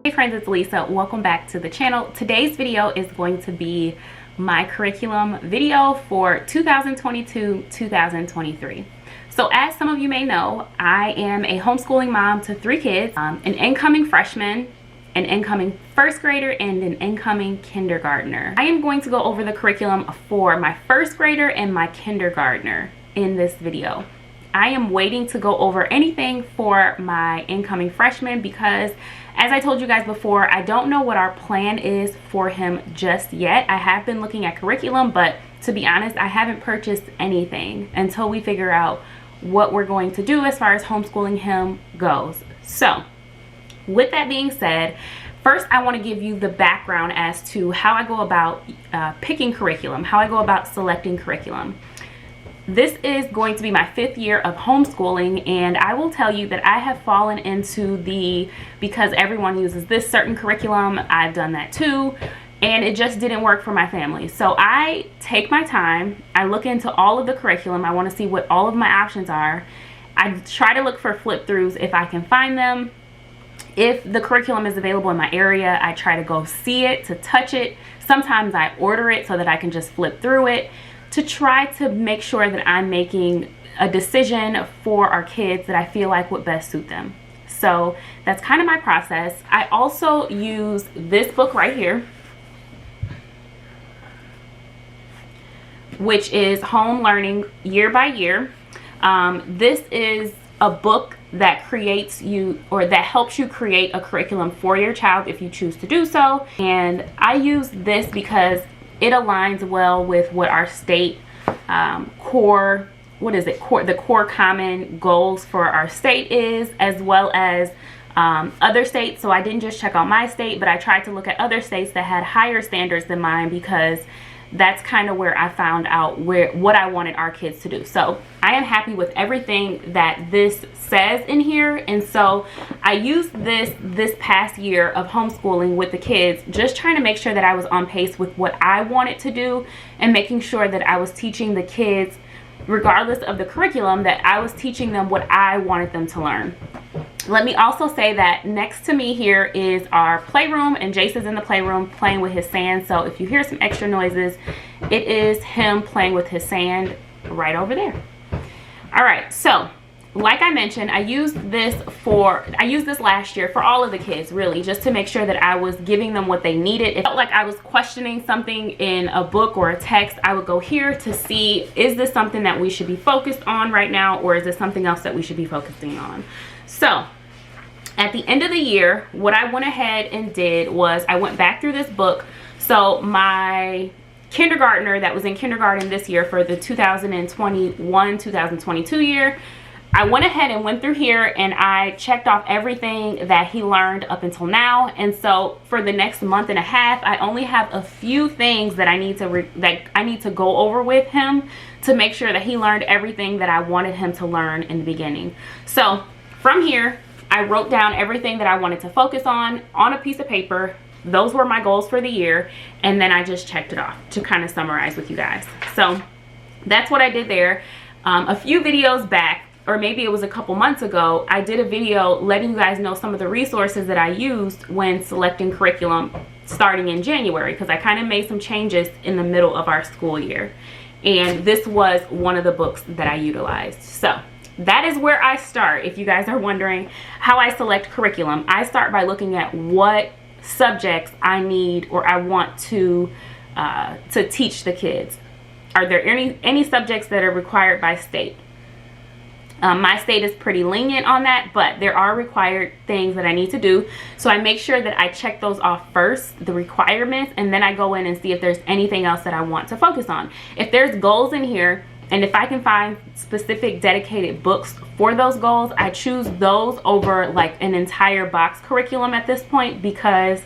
Hey friends, it's Lisa. Welcome back to the channel. Today's video is going to be my curriculum video for 2022-2023. So as some of you may know, I am a homeschooling mom to 3 kids, an incoming freshman, an incoming first grader, and an incoming kindergartner. I am going to go over the curriculum for my first grader and my kindergartner in this video. I am waiting to go over anything for my incoming freshman because, as I told you guys before, I don't know what our plan is for him just yet. I have been looking at curriculum, but to be honest, I haven't purchased anything until we figure out what we're going to do as far as homeschooling him goes. So, with that being said, first I want to give you the background as to how I go about picking curriculum, how I go about selecting curriculum. This is going to be my 5th year of homeschooling, and I will tell you that I have fallen into because everyone uses this certain curriculum, I've done that too, and it just didn't work for my family. So I take my time, I look into all of the curriculum, I want to see what all of my options are. I try to look for flip-throughs if I can find them. If the curriculum is available in my area, I try to go see it, to touch it. Sometimes I order it so that I can just flip through it, to try to make sure that I'm making a decision for our kids that I feel like would best suit them. So that's kind of my process. I also use this book right here, which is Home Learning Year by Year. This is a book that creates you, or that helps you create a curriculum for your child if you choose to do so. And I use this because it aligns well with what our state the core common goals for our state is, as well as other states. So I didn't just check out my state, but I tried to look at other states that had higher standards than mine, because that's kind of where I found out what I wanted our kids to do. So I am happy with everything that this says in here, and so I used this past year of homeschooling with the kids, just trying to make sure that I was on pace with what I wanted to do, and making sure that I was teaching the kids, regardless of the curriculum, that I was teaching them what I wanted them to learn. Let me also say that next to me here is our playroom, and Jace is in the playroom playing with his sand. So if you hear some extra noises, it is him playing with his sand right over there. All right, so like I mentioned, I used this last year for all of the kids, really, just to make sure that I was giving them what they needed. It felt like I was questioning something in a book or a text. I would go here to see, is this something that we should be focused on right now, or is this something else that we should be focusing on? So at the end of the year, what I went ahead and did was I went back through this book. So my kindergartner that was in kindergarten this year for the 2021-2022 year, I went ahead and went through here and I checked off everything that he learned up until now. And so for the next month and a half, I only have a few things that I need to go over with him to make sure that he learned everything that I wanted him to learn in the beginning. So from here, I wrote down everything that I wanted to focus on a piece of paper. Those were my goals for the year, and then I just checked it off to kind of summarize with you guys. So that's what I did there. A few videos back, or maybe it was a couple months ago, I did a video letting you guys know some of the resources that I used when selecting curriculum starting in January, because I kind of made some changes in the middle of our school year, and this was one of the books that I utilized. So that is where I start. If you guys are wondering how I select curriculum, I start by looking at what subjects I need or I want to teach the kids. Are there any subjects that are required by state? My state is pretty lenient on that, but there are required things that I need to do. So I make sure that I check those off first, the requirements, and then I go in and see if there's anything else that I want to focus on. If there's goals in here, and if I can find specific dedicated books for those goals, I choose those over like an entire box curriculum at this point, because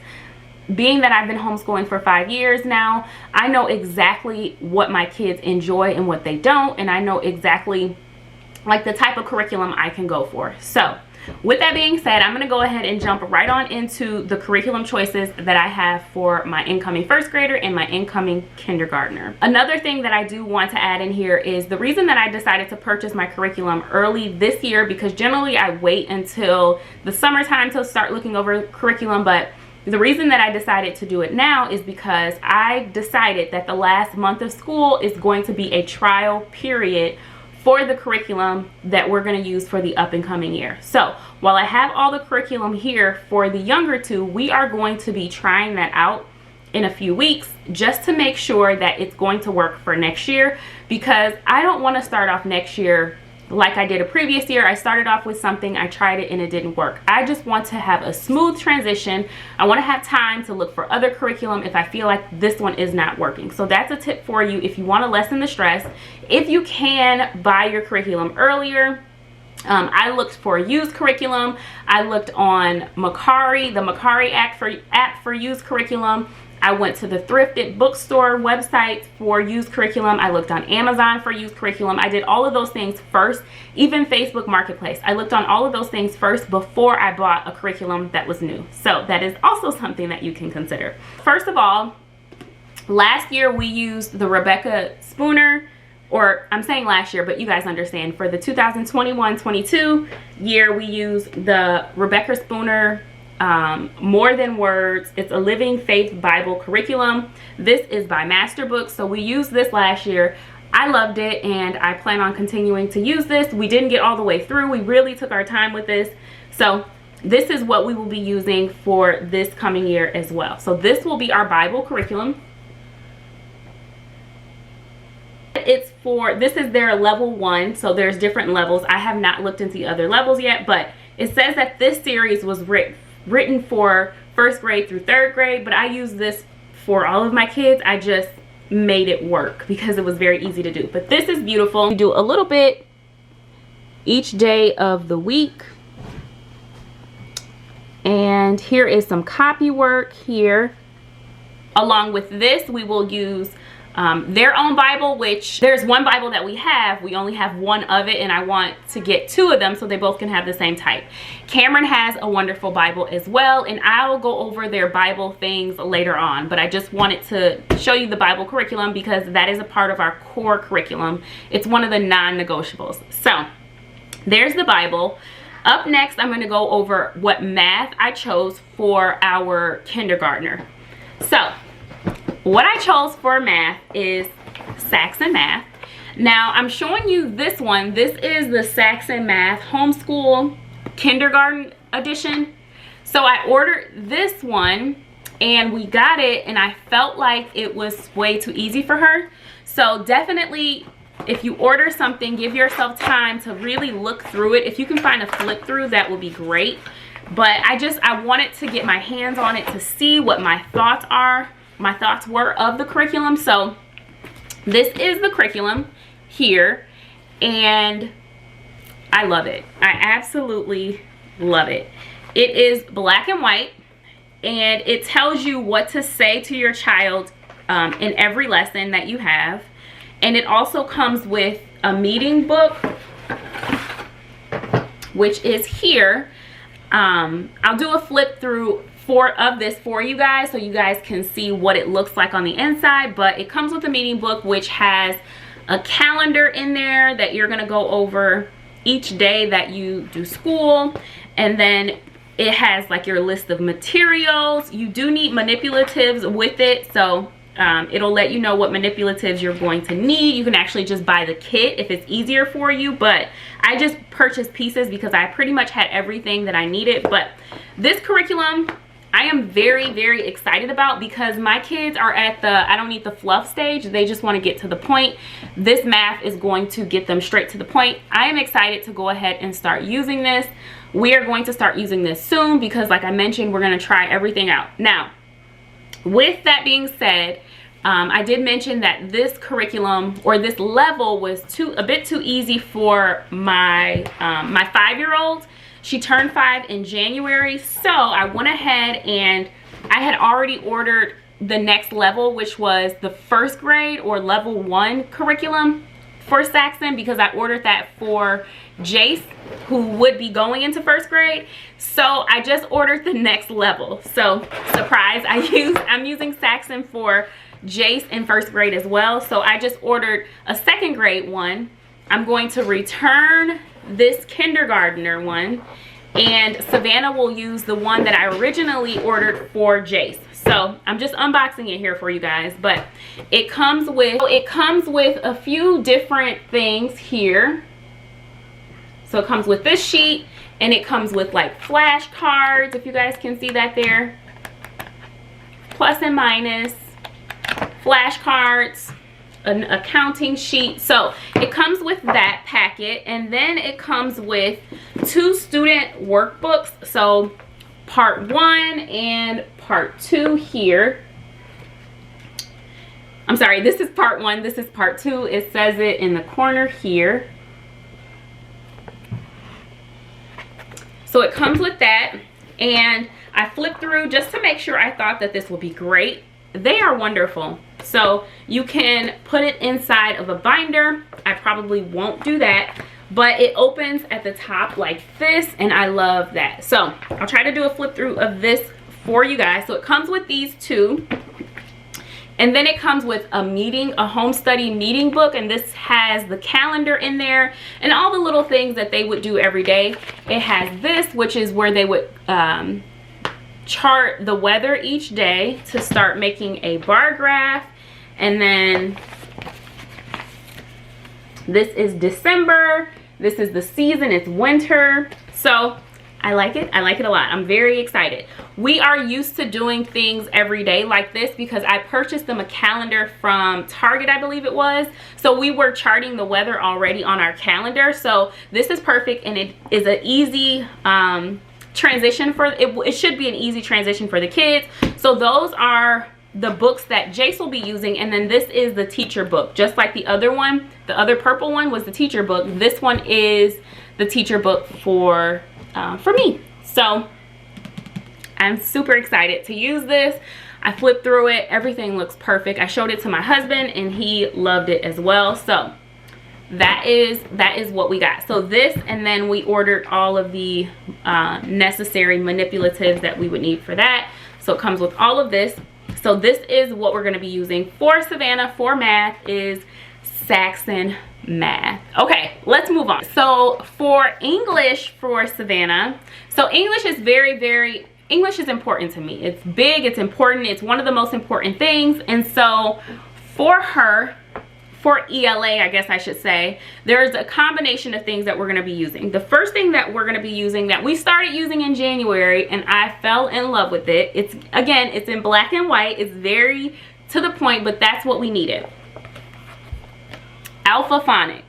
being that I've been homeschooling for 5 years now, I know exactly what my kids enjoy and what they don't, and I know exactly like the type of curriculum I can go for. So with that being said, I'm going to go ahead and jump right on into the curriculum choices that I have for my incoming first grader and my incoming kindergartner. Another thing that I do want to add in here is the reason that I decided to purchase my curriculum early this year, because generally I wait until the summertime to start looking over curriculum, but the reason that I decided to do it now is because I decided that the last month of school is going to be a trial period for the curriculum that we're going to use for the up and coming year. So while I have all the curriculum here for the younger two, we are going to be trying that out in a few weeks just to make sure that it's going to work for next year, because I don't want to start off next year like I did a previous year. I started off with something, I tried it and it didn't work. I just want to have a smooth transition. I want to have time to look for other curriculum if I feel like this one is not working. So that's a tip for you if you want to lessen the stress. If you can buy your curriculum earlier, I looked for used curriculum. I looked on Macari, the Macari app for used curriculum. I went to the thrifted bookstore website for used curriculum. I looked on Amazon for used curriculum. I did all of those things first, even Facebook Marketplace. I looked on all of those things first before I bought a curriculum that was new. So that is also something that you can consider. First of all, last year we used the Rebecca Spooner, or I'm saying last year, but you guys understand. For the 2021-22 year, we used the Rebecca Spooner More Than Words. It's a Living Faith Bible curriculum. This is by Master Books. So we used this last year. I loved it and I plan on continuing to use this. We didn't get all the way through. We really took our time with this. So this is what we will be using for this coming year as well. So this will be our Bible curriculum. This is their level 1, so there's different levels. I have not looked into the other levels yet, but it says that this series was written for 1st grade through 3rd grade, but I use this for all of my kids. I just made it work because it was very easy to do. But this is beautiful. You do a little bit each day of the week. And here is some copy work here. Along with this, we will use their own Bible, which there's one Bible that we only have one of it, and I want to get 2 of them so they both can have the same type. Kameron has a wonderful Bible as well, and I'll go over their Bible things later on, but I just wanted to show you the Bible curriculum because that is a part of our core curriculum. It's one of the non-negotiables. So there's the Bible. Up next, I'm going to go over what math I chose for our kindergartner. So what I chose for math is Saxon Math. Now I'm showing you this one. This is the Saxon Math Homeschool Kindergarten Edition. So I ordered this one and we got it, and I felt like it was way too easy for her. So definitely, if you order something, give yourself time to really look through it. If you can find a flip through, that would be great. But I wanted to get my hands on it to see what my thoughts were of the curriculum. So this is the curriculum here, and I love it. I absolutely love it. It is black and white, and it tells you what to say to your child in every lesson that you have. And it also comes with a meeting book, which is here. I'll do a flip through of this for you guys so you guys can see what it looks like on the inside. But it comes with a meeting book which has a calendar in there that you're going to go over each day that you do school, and then it has like your list of materials. You do need manipulatives with it, so it'll let you know what manipulatives you're going to need. You can actually just buy the kit if it's easier for you, but I just purchased pieces because I pretty much had everything that I needed. But this curriculum I am very, very excited about because my kids are at the I don't need the fluff stage. They just want to get to the point. This math is going to get them straight to the point. I am excited to go ahead and start using this. We are going to start using this soon because, like I mentioned, we're going to try everything out. Now, with that being said, I did mention that this curriculum or this level was a bit too easy for my 5-year-old. She turned 5 in January, so I went ahead and I had already ordered the next level, which was the 1st grade or level 1 curriculum for Saxon, because I ordered that for Jace, who would be going into 1st grade. So I just ordered the next level. So surprise, I'm using Saxon for Jace in 1st grade as well. So I just ordered a 2nd grade one. I'm going to return this kindergartner one, and Savannah will use the one that I originally ordered for Jace. So I'm just unboxing it here for you guys, but it comes with a few different things here. So it comes with this sheet, and it comes with like flashcards, if you guys can see that there, plus and minus, flashcards, an accounting sheet. So it comes with that packet, and then it comes with 2 student workbooks. So part 1 and part 2 here. I'm sorry, this is part 1, this is part 2. It says it in the corner here. So it comes with that, and I flipped through just to make sure. I thought that this would be great. They are wonderful. So you can put it inside of a binder. I probably won't do that, but it opens at the top like this, and I love that. So I'll try to do a flip through of this for you guys. So it comes with these 2, and then it comes with a home study meeting book, and this has the calendar in there and all the little things that they would do every day. It has this, which is where they would chart the weather each day to start making a bar graph. And then this is December. This is the season, it's winter. So I like it a lot. I'm very excited. We are used to doing things every day like this because I purchased them a calendar from Target, I believe it was. So we were charting the weather already on our calendar. So this is perfect, and it is an easy transition for it should be an easy transition for the kids. So those are the books that Jace will be using, and then this is the teacher book. Just like the other one, the other purple one was the teacher book. This one is the teacher book for me. So I'm super excited to use this. I flipped through it, everything looks perfect. I showed it to my husband and he loved it as well. So that is what we got. So this, and then we ordered all of the necessary manipulatives that we would need for that. So it comes with all of this. So this is what we're going to be using for Savannah for math, is Saxon Math. Okay, let's move on. So for English for Savannah, so English is English is important to me. It's big, it's important, it's one of the most important things. And so for her, for ELA, I guess I should say, there's a combination of things that we're going to be using. The first thing that we're going to be using, that we started using in January, and I fell in love with it. It's, again, it's in black and white. It's very to the point, but that's what we needed. Alpha Phonics.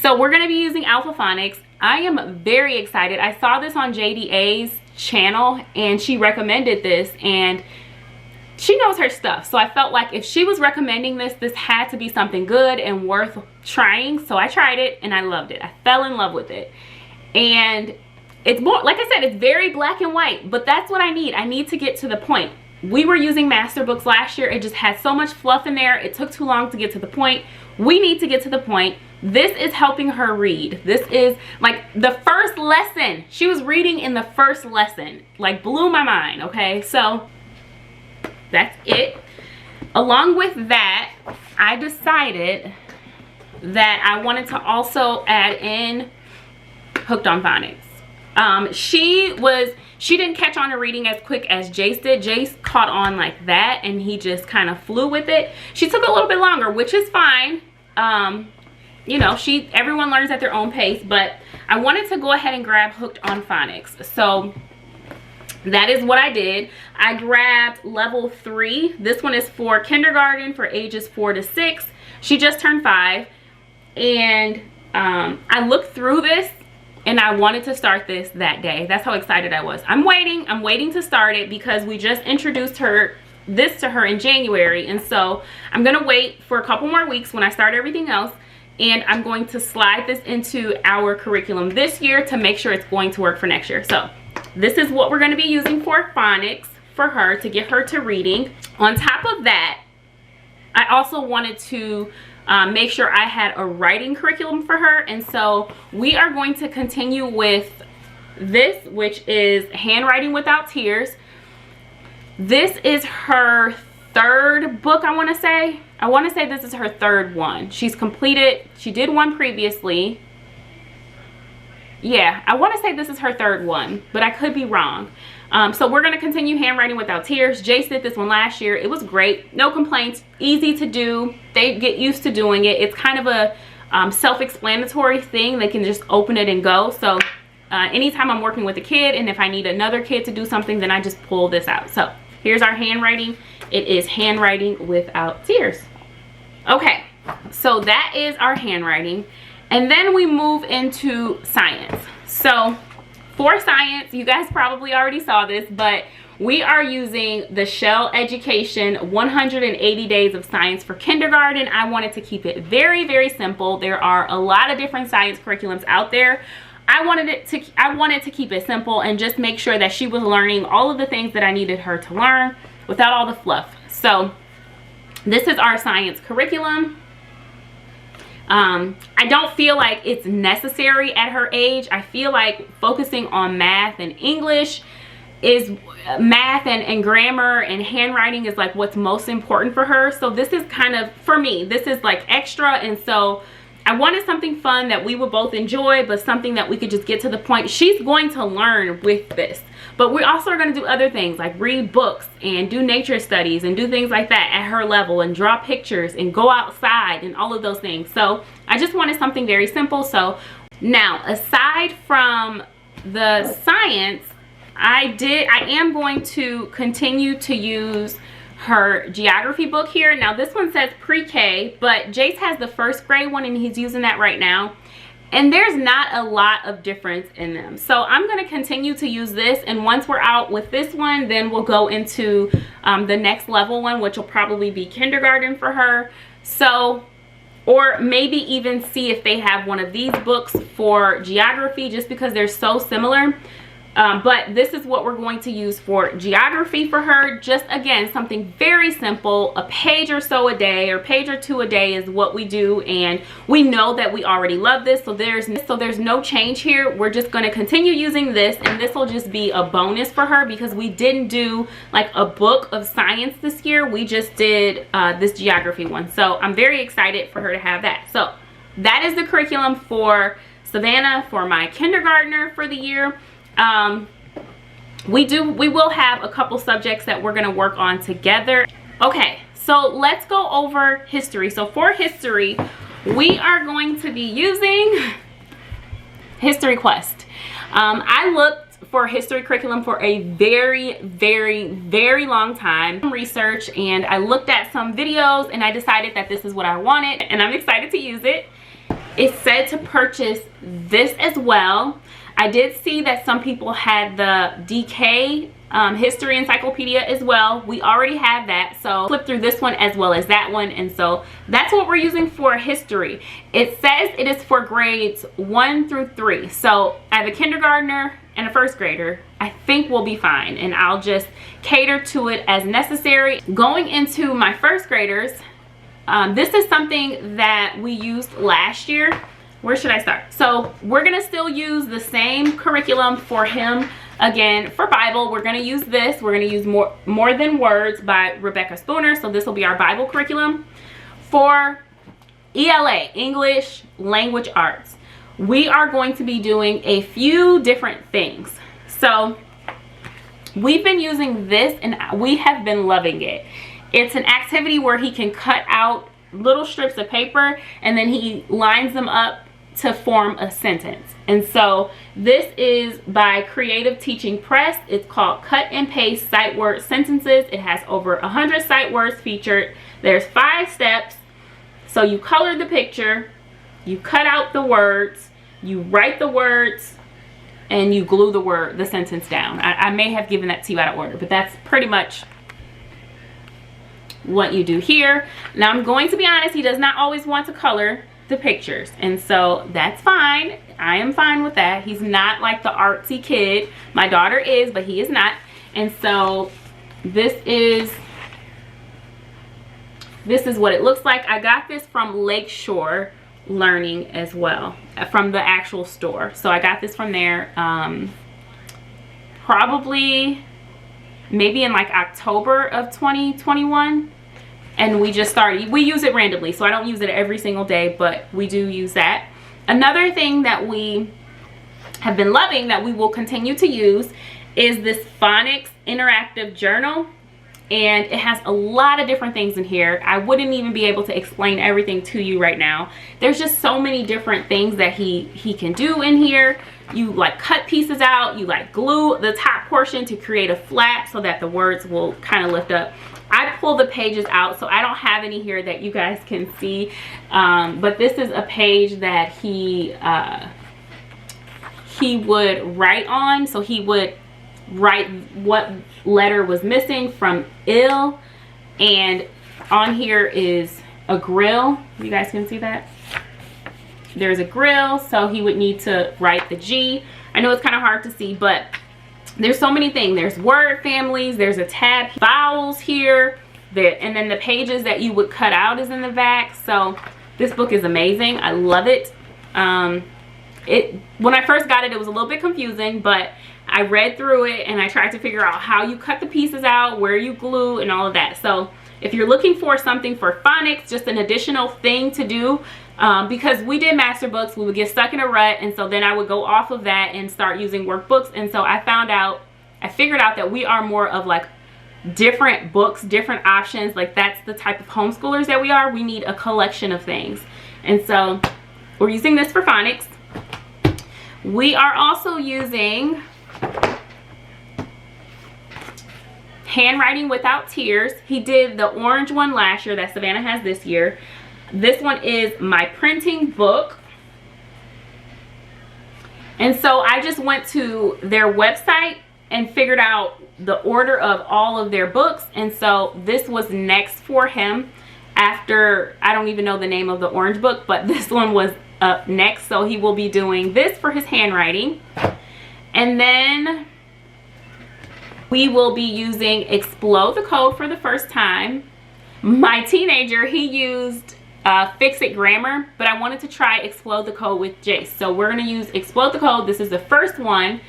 So we're going to be using Alpha Phonics. I am very excited. I saw this on JDA's channel, and she recommended this, and she knows her stuff. So I felt like if she was recommending this, this had to be something good and worth trying. So I tried it and I loved it. I fell in love with it. And it's more, like I said, it's very black and white, but that's what I need. I need to get to the point. We were using master books last year. It just had so much fluff in there. It took too long to get to the point. We need to get to the point. This is helping her read. This is like the first lesson. She was reading in the first lesson. Like, blew my mind, okay? So that's it. Along with that, I decided that I wanted to also add in Hooked on Phonics. She didn't catch on to reading as quick as Jace did. Jace caught on like that, and he just kind of flew with it. She took a little bit longer, which is fine. You know, everyone learns at their own pace, but I wanted to go ahead and grab Hooked on Phonics. So that is what I did. I grabbed level 3. This one is for kindergarten, for ages 4 to 6. She just turned 5. And I looked through this and I wanted to start this that day. That's how excited I was. I'm waiting to start it because we just introduced this to her in January. And so I'm going to wait for a couple more weeks when I start everything else. And I'm going to slide this into our curriculum this year to make sure it's going to work for next year. So this is what we're going to be using for phonics for her, to get her to reading. On top of that, I also wanted to make sure I had a writing curriculum for her. And so we are going to continue with this, which is Handwriting Without Tears. This is her third book, I want to say. I want to say this is her third one. She's completed, she did one previously. Yeah, I want to say this is her third one, but I could be wrong. So we're going to continue Handwriting Without Tears. Jace did this one last year. It was great. No complaints. Easy to do. They get used to doing it. It's kind of a self-explanatory thing. They can just open it and go. So anytime I'm working with a kid and if I need another kid to do something, then I just pull this out. So here's our handwriting. It is Handwriting Without Tears. Okay, so that is our handwriting. And then we move into science. So for science, you guys probably already saw this, but we are using the Shell Education 180 Days of Science for Kindergarten. I wanted to keep it very, very simple. There are a lot of different science curriculums out there. I wanted to keep it simple and just make sure that she was learning all of the things that I needed her to learn without all the fluff. So this is our science curriculum. I don't feel like it's necessary at her age. I feel like focusing on math and English is math and grammar and handwriting is like what's most important for her. So this is kind of, for me, this is like extra. And so I wanted something fun that we would both enjoy, but something that we could just get to the point. She's going to learn with this, but we also are going to do other things like read books and do nature studies and do things like that at her level and draw pictures and go outside and all of those things. So I just wanted something very simple. So now, aside from the science, I am going to continue to use her geography book here. Now this one says pre-K, but Jace has the first grade one and he's using that right now. And there's not a lot of difference in them. So I'm going to continue to use this. And once we're out with this one, then we'll go into the next level one, which will probably be kindergarten for her. So, or maybe even see if they have one of these books for geography, just because they're so similar. But this is what we're going to use for geography for her. Just again, something very simple, a page or so a day, or page or two a day is what we do. And we know that we already love this. So there's no change here. We're just going to continue using this, and this will just be a bonus for her because we didn't do like a book of science this year. We just did this geography one. So I'm very excited for her to have that. So that is the curriculum for Savannah, for my kindergartner for the year. We will have a couple subjects that we're going to work on together. Okay, so let's go over history. So for history, we are going to be using History Quest. I looked for history curriculum for a very, very, very long time. Research, and I looked at some videos and I decided that this is what I wanted, and I'm excited to use it. It said to purchase this as well. I did see that some people had the DK history encyclopedia as well. We already have that, so flip through this one as well as that one, and so that's what we're using for history. It says it is for grades 1 through 3, so I have a kindergartner and a first grader. I think we'll be fine, and I'll just cater to it as necessary. Going into my first graders, this is something that we used last year. Where should I start? So we're gonna still use the same curriculum for him. Again, for Bible, we're gonna use this. We're gonna use More Than Words by Rebecca Spooner. So this will be our Bible curriculum. For ELA, English Language Arts, we are going to be doing a few different things. So we've been using this and we have been loving it. It's an activity where he can cut out little strips of paper and then he lines them up to form a sentence. And so this is by Creative Teaching Press. It's called Cut and Paste Sight Word Sentences. It has over 100 sight words featured. There's 5 steps. So you color the picture, you cut out the words, you write the words, and you glue the sentence down. I may have given that to you out of order, but that's pretty much what you do here. Now I'm going to be honest, he does not always want to color the pictures, and so that's fine. I am fine with that. He's not like the artsy kid. My daughter is, but he is not. And so this is this is what it looks like. I got this from Lakeshore Learning as well, from the actual store. So I got this from there probably maybe in like October of 2021. And we just started, we use it randomly, so I don't use it every single day, but we do use that. Another thing that we have been loving that we will continue to use is this phonics interactive journal. And it has a lot of different things in here. I wouldn't even be able to explain everything to you right now. There's just so many different things that he can do in here. You like cut pieces out, you like glue the top portion to create a flap so that the words will kind of lift up. I pull the pages out, so I don't have any here that you guys can see, but this is a page that he would write on. So he would write what letter was missing from ill, and on here is a grill. You guys can see that there's a grill, so he would need to write the G. I know it's kind of hard to see, but there's so many things. There's word families, there's a tab, vowels here, and then the pages that you would cut out is in the back. So this book is amazing. I love it. When I first got it, it was a little bit confusing, but I read through it and I tried to figure out how you cut the pieces out, where you glue, and all of that. So if you're looking for something for phonics, just an additional thing to do, because we did master books, we would get stuck in a rut, and so then I would go off of that and start using workbooks. And so I figured out that we are more of like different books, different options. Like that's the type of homeschoolers that we are. We need a collection of things, and so we're using this for phonics. We are also using Handwriting Without Tears. He did the orange one last year that Savannah has this year. This one is my printing book. And so I just went to their website and figured out the order of all of their books. And so this was next for him after, I don't even know the name of the orange book, but this one was up next. So he will be doing this for his handwriting. And then we will be using Explode the Code for the first time. My teenager, he used Fix It Grammar, but I wanted to try Explode the Code with Jace. So we're going to use Explode the Code. This is the first one.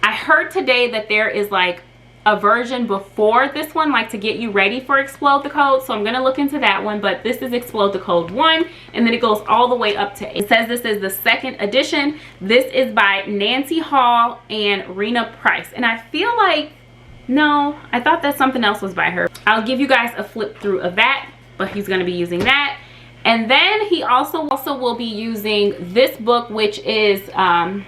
I heard today that there is like a version before this one, like to get you ready for Explode the Code. So I'm going to look into that one, but this is Explode the Code 1, and then it goes all the way up to 8. It says this is the second edition. This is by Nancy Hall and Rena Price. And I feel like, no, I thought that something else was by her. I'll give you guys a flip through of that, but he's going to be using that. And then he also will be using this book, which is From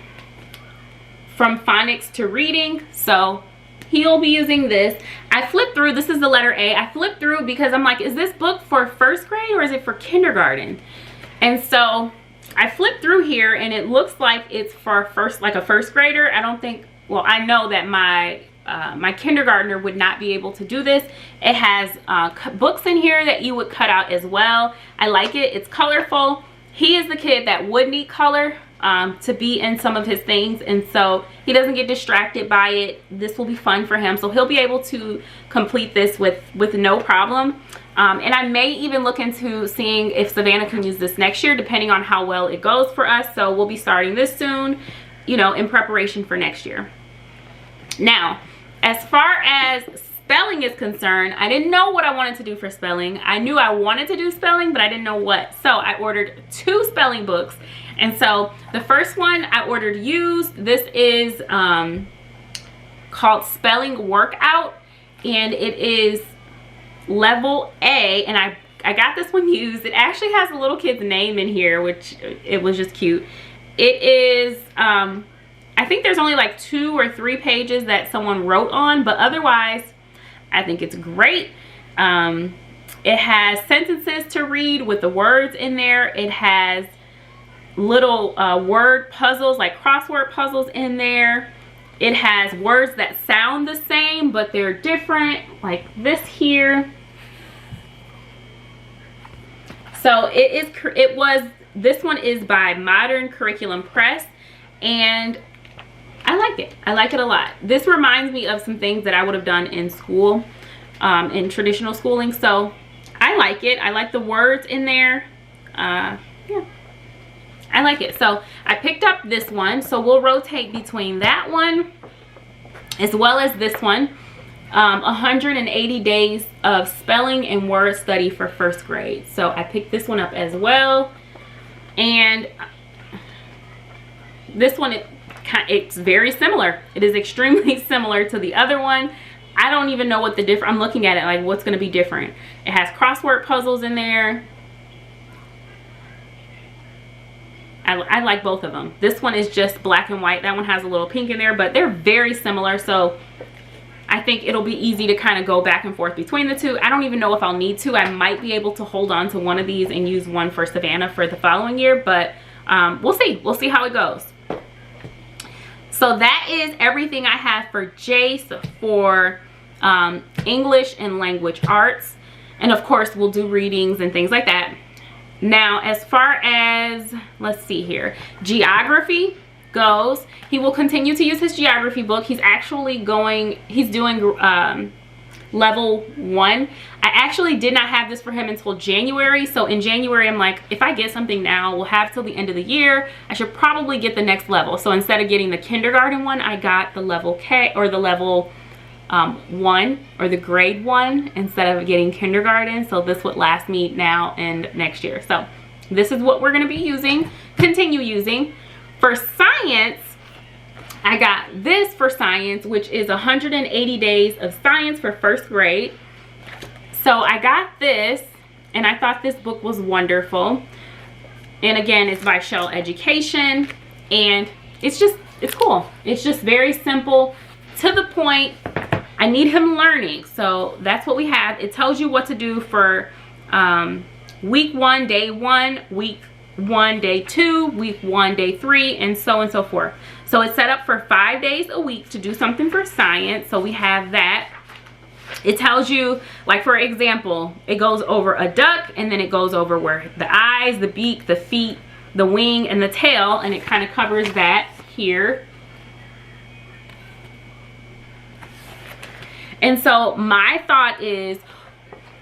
Phonics to Reading. So he'll be using this. I flipped through, this is the letter A. I flipped through because I'm like, is this book for first grade or is it for kindergarten? And so I flipped through here and it looks like it's for a first grader. I don't think, well, I know that my kindergartner would not be able to do this. It has books in here that you would cut out as well. I like it. It's colorful. He is the kid that would need color to be in some of his things, and so he doesn't get distracted by it. This will be fun for him, so he'll be able to complete this with no problem. And I may even look into seeing if Savannah can use this next year, depending on how well it goes for us. So we'll be starting this soon, you know, in preparation for next year. Now, as far as spelling is concerned, I didn't know what I wanted to do for spelling. I knew I wanted to do spelling, but I didn't know what. So I ordered 2 spelling books. And so the first one I ordered used. This is called Spelling Workout, and it is level A, and I got this one used. It actually has a little kid's name in here, which it was just cute. It is I think there's only like 2 or 3 pages that someone wrote on, but otherwise I think it's great. It has sentences to read with the words in there. It has little word puzzles, like crossword puzzles in there. It has words that sound the same but they're different, like this here. So this one is by Modern Curriculum Press, and I like it. I like it a lot. This reminds me of some things that I would have done in school, in traditional schooling. So I I like it. I like the words in there. Yeah, I like it. So I picked up this one. So we'll rotate between that one as well as this one. 180 days of spelling and word study for first grade. So I picked this one up as well. And this one, it's very similar. It is extremely similar to the other one. I don't even know what the difference, I'm looking at it like what's going to be different. It has crossword puzzles in there. I like both of them. This one is just black and white. That one has a little pink in there, but they're very similar. So I think it'll be easy to kind of go back and forth between the two. I don't even know if I'll need to. I might be able to hold on to one of these and use one for Savannah for the following year, but we'll see. We'll see how it goes. So that is everything I have for Jace for English and language arts. And of course, we'll do readings and things like that. Now, as far as, let's see here, geography goes, he will continue to use his geography book. He's actually doing level 1. I actually did not have this for him until January. So in January, I'm like, if I get something now, we'll have till the end of the year. I should probably get the next level. So instead of getting the kindergarten one, I got the level K, or the level 1, or the grade 1, instead of getting kindergarten. So this would last me now and next year. So this is what we're going to be continue using. For science, I got this for science, which is 180 days of science for first grade. So I got this, and I thought this book was wonderful. And again, it's by Shell Education, and it's cool. It's just very simple, to the point. I need him learning, so that's what we have. It tells you what to do for week 1, day 1, week 1, day 2, week 1, day 3, and so forth. So it's set up for 5 days a week to do something for science. So we have that. It tells you, like for example, it goes over a duck, and then it goes over where the eyes, the beak, the feet, the wing, and the tail, and it kind of covers that here. And so my thought is,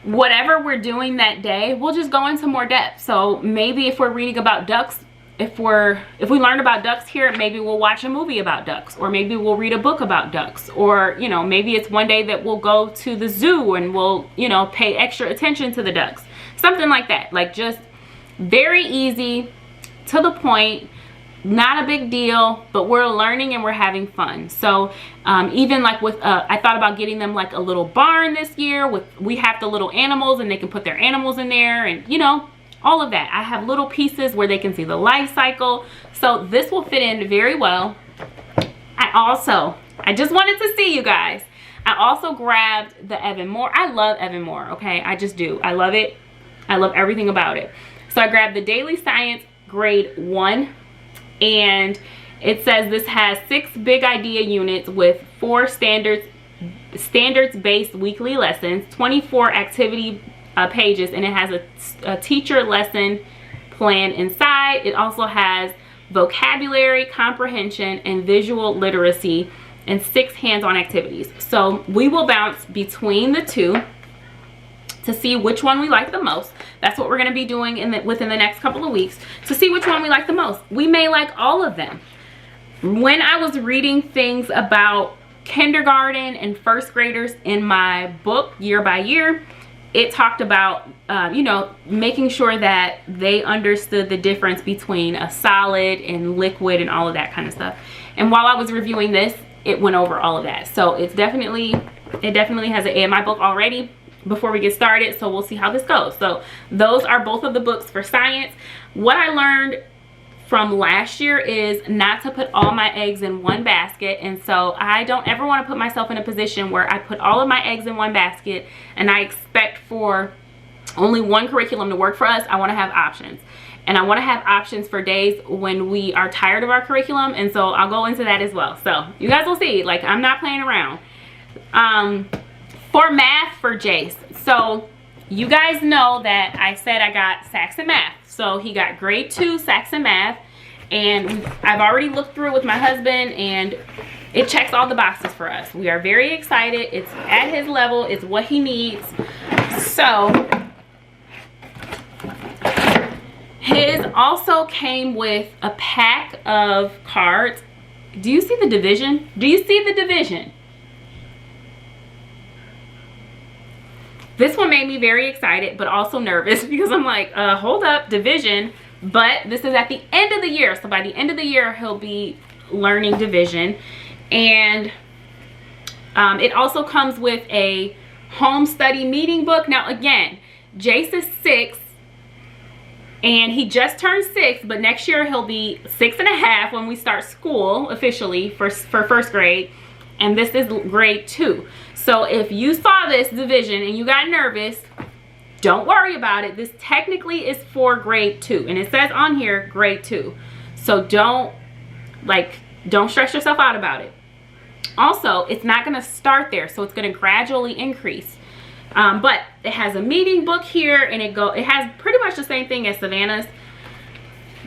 whatever we're doing that day, we'll just go into more depth. So maybe if we're reading about ducks, if we learn about ducks here, maybe we'll watch a movie about ducks, or maybe we'll read a book about ducks, or, you know, maybe it's one day that we'll go to the zoo and we'll, you know, pay extra attention to the ducks, something like that. Like, just very easy, to the point, not a big deal, but we're learning and we're having fun. So even like with I thought about getting them like a little barn this year. We have the little animals, and they can put their animals in there, and you know, all of that. I have little pieces where they can see the life cycle. So this will fit in very well. I just wanted to see you guys, I also grabbed the Evan Moore. I love Evan Moore, okay? I just do. I love it. I love everything about it. So I grabbed the Daily Science grade 1. And it says this has 6 big idea units with 4 standards-based weekly lessons, 24 activity pages, and it has a teacher lesson plan inside. It also has vocabulary, comprehension, and visual literacy, and 6 hands-on activities. So we will bounce between the 2 to see which one we like the most. That's what we're going to be doing within the next couple of weeks, to see which one we like the most. We may like all of them. When I was reading things about kindergarten and first graders in my book, Year by Year, it talked about, you know, making sure that they understood the difference between a solid and liquid and all of that kind of stuff. And while I was reviewing this, it went over all of that. So it definitely has an A in my book already before we get started. So we'll see how this goes. So those are both of the books for science. What I learned from last year is not to put all my eggs in one basket, and so I don't ever want to put myself in a position where I put all of my eggs in one basket and I expect for only one curriculum to work for us. I want to have options, and I want to have options for days when we are tired of our curriculum, and so I'll go into that as well. So you guys will see, like, I'm not playing around. For math for Jace, so you guys know that I said I got Saxon Math. So he got grade 2 Saxon Math, and I've already looked through it with my husband, and it checks all the boxes for us. We are very excited. It's at his level. It's what he needs. So His also came with a pack of cards. Do you see the division? Do you see the division? This one made me very excited, but also nervous because I'm like, hold up, division. But this is at the end of the year. So by the end of the year, he'll be learning division. And it also comes with a home study meeting book. Now, again, Jace is 6 and he just turned 6, but next year he'll be 6.5 when we start school officially for first grade. And this is grade 2. So if you saw this division and you got nervous, don't worry about it. This technically is for grade 2. And it says on here, grade 2. So don't stress yourself out about it. Also, it's not going to start there. So it's going to gradually increase. But it has a meeting book here, and it has pretty much the same thing as Savannah's.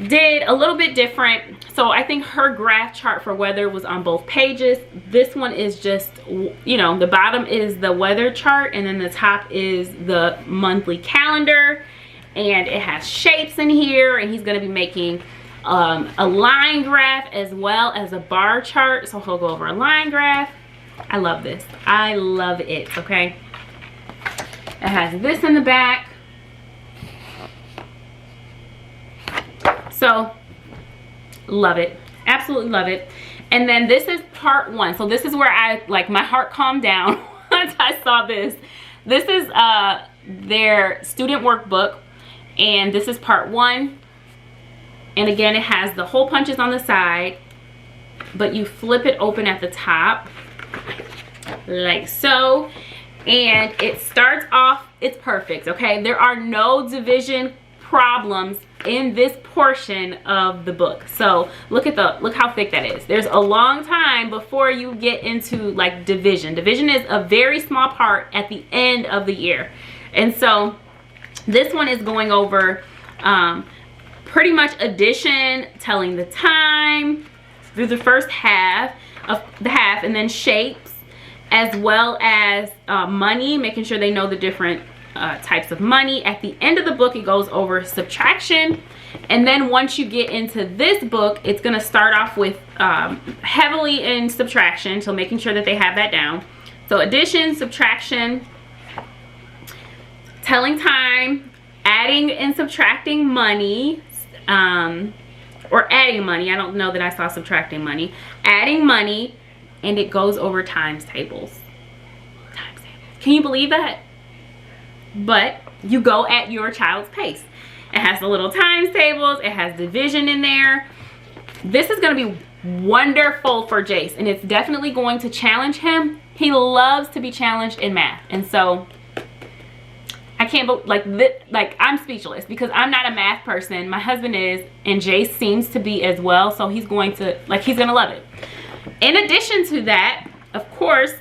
Did a little bit different. So I think her graph chart for weather was on both pages. This one is just, you know, the bottom is the weather chart and then the top is the monthly calendar, and it has shapes in here, and he's going to be making a line graph as well as a bar chart. So he'll go over a line graph. I love this. I love it. Okay. It has this in the back. So love it, absolutely love it. And then this is part 1. So this is where my heart calmed down once I saw this. This is their student workbook, and this is part 1. And again, it has the hole punches on the side, but you flip it open at the top like so, and it starts off, it's perfect. Okay, there are no division problems in this portion of the book. So look how thick that is. There's a long time before you get into like division. Division is a very small part at the end of the year. And so this one is going over pretty much addition, telling the time through the first half of the half, and then shapes, as well as money, making sure they know the different types of money. At the end of the book, it goes over subtraction. And then once you get into this book, it's going to start off with heavily in subtraction, so making sure that they have that down. So addition, subtraction, telling time, adding and subtracting money, or adding money. I don't know that I saw subtracting money. Adding money, and it goes over times tables. Times tables. Can you believe that? But you go at your child's pace. It has the little times tables. It has division in there. This is going to be wonderful for Jace, and it's definitely going to challenge him. He loves to be challenged in math, and so I can't I'm speechless because I'm not a math person. My husband is, and Jace seems to be as well. So he's going to love it. In addition to that, of course,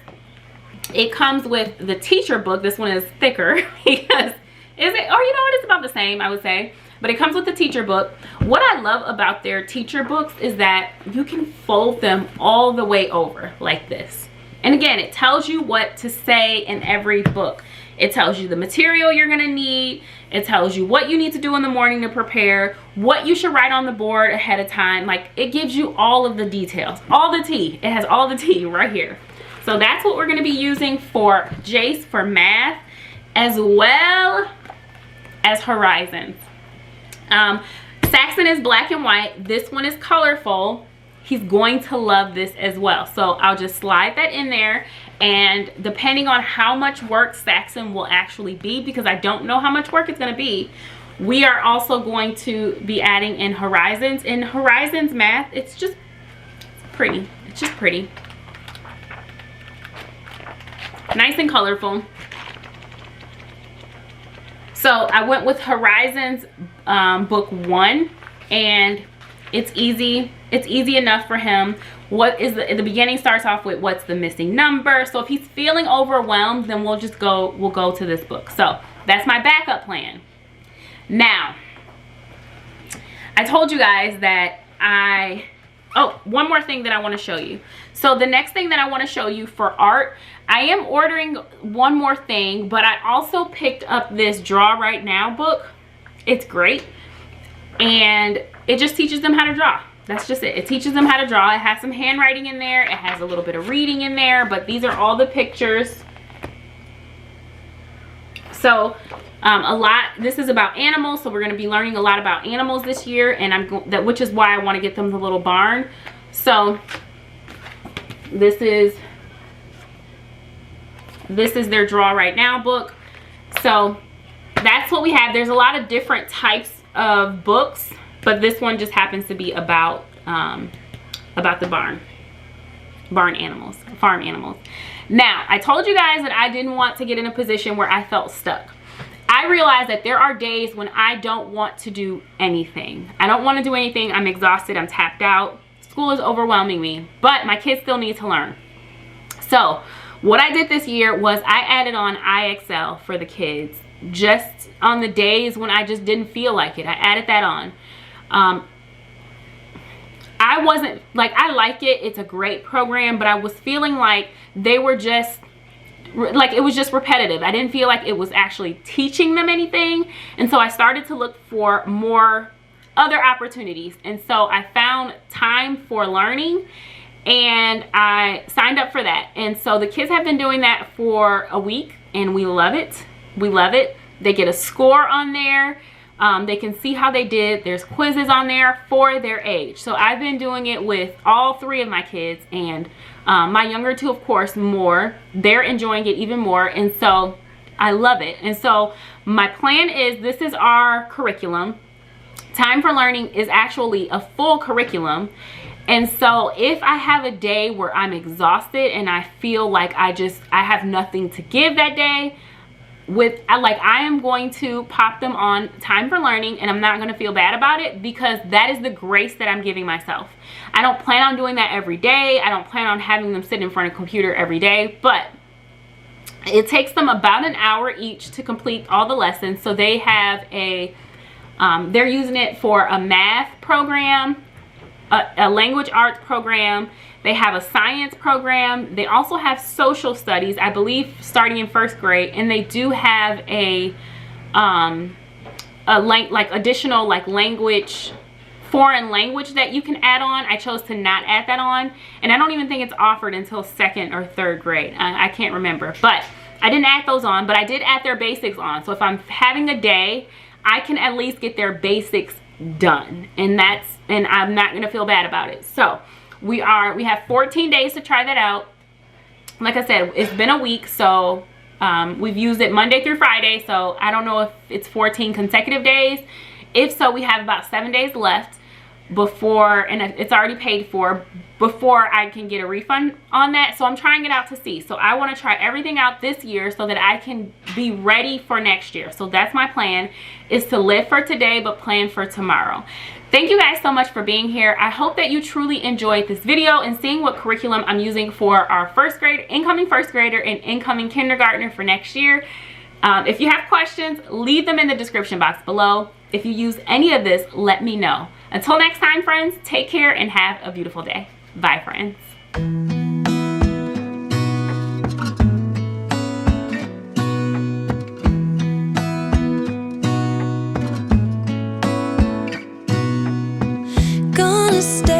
it comes with the teacher book. This one is thicker because it's about the same, I would say. But it comes with the teacher book. What I love about their teacher books is that you can fold them all the way over like this. And again, it tells you what to say in every book. It tells you the material you're going to need. It tells you what you need to do in the morning to prepare, what you should write on the board ahead of time. Like, it gives you all of the details, all the tea. It has all the tea right here. So that's what we're going to be using for Jace for math, as well as Horizons. Saxon is black and white. This one is colorful. He's going to love this as well. So I'll just slide that in there, and depending on how much work Saxon will actually be, because I don't know how much work it's going to be, we are also going to be adding in Horizons. In Horizons math, it's just pretty. It's just pretty. Nice and colorful. So I went with Horizons book 1, and it's easy. It's easy enough for him. What is the beginning starts off with what's the missing number. So if he's feeling overwhelmed, then we'll go to this book. So that's my backup plan. Now, I told you guys that one more thing that I want to show you. So the next thing that I want to show you for art, I am ordering one more thing, but I also picked up this Draw Right Now book. It's great. and it just teaches them how to draw. That's just it. It teaches them how to draw. It has some handwriting in there. It has a little bit of reading in there, but these are all the pictures. So this is about animals, so we're going to be learning a lot about animals this year, and which is why I want to get them the little barn. So this is their Draw Right Now book. So that's what we have. There's a lot of different types of books, but this one just happens to be about the farm animals. Now, I told you guys that I didn't want to get in a position where I felt stuck. I realized that there are days when I don't want to do anything. I don't want to do anything. I'm exhausted. I'm tapped out. School is overwhelming me, but my kids still need to learn. So what I did this year was I added on IXL for the kids, just on the days when I just didn't feel like it. I added that on. I wasn't like, I like it. It's a great program, but I was feeling like they were just like, it was just repetitive. I didn't feel like it was actually teaching them anything. And so I started to look for more other opportunities. And so I found Time for Learning, and I signed up for that. And so the kids have been doing that for a week, and we love it. We love it. They get a score on there. They can see how they did. There's quizzes on there for their age. So I've been doing it with all 3 of my kids, and my younger 2, of course, more. They're enjoying it even more, and so I love it. And so my plan is, this is our curriculum. Time for Learning is actually a full curriculum. And so if I have a day where I'm exhausted and I feel like I have nothing to give that day, I am going to pop them on Time for Learning, and I'm not going to feel bad about it, because that is the grace that I'm giving myself. I don't plan on doing that every day. I don't plan on having them sit in front of a computer every day, but it takes them about an hour each to complete all the lessons. So they have they're using it for a math program, a language arts program. They have a science program. They also have social studies, I believe, starting in 1st grade, and they do have additional foreign language that you can add on. I chose to not add that on, and I don't even think it's offered until 2nd or 3rd grade. I can't remember, but I didn't add those on, but I did add their basics on. So if I'm having a day, I can at least get their basics done, and I'm not gonna feel bad about it. So we have 14 days to try that out. Like I said, it's been a week, so we've used it Monday through Friday, so I don't know if it's 14 consecutive days. If so, we have about 7 days left before, and it's already paid for, before I can get a refund on that. So I'm trying it out to see. So I want to try everything out this year so that I can be ready for next year. So that's my plan, is to live for today but plan for tomorrow. Thank you guys so much for being here. I hope that you truly enjoyed this video and seeing what curriculum I'm using for our incoming first grader and incoming kindergartner for next year. If you have questions, leave them in the description box below. If you use any of this, let me know. Until next time, friends, take care and have a beautiful day. Bye, friends. Gonna stay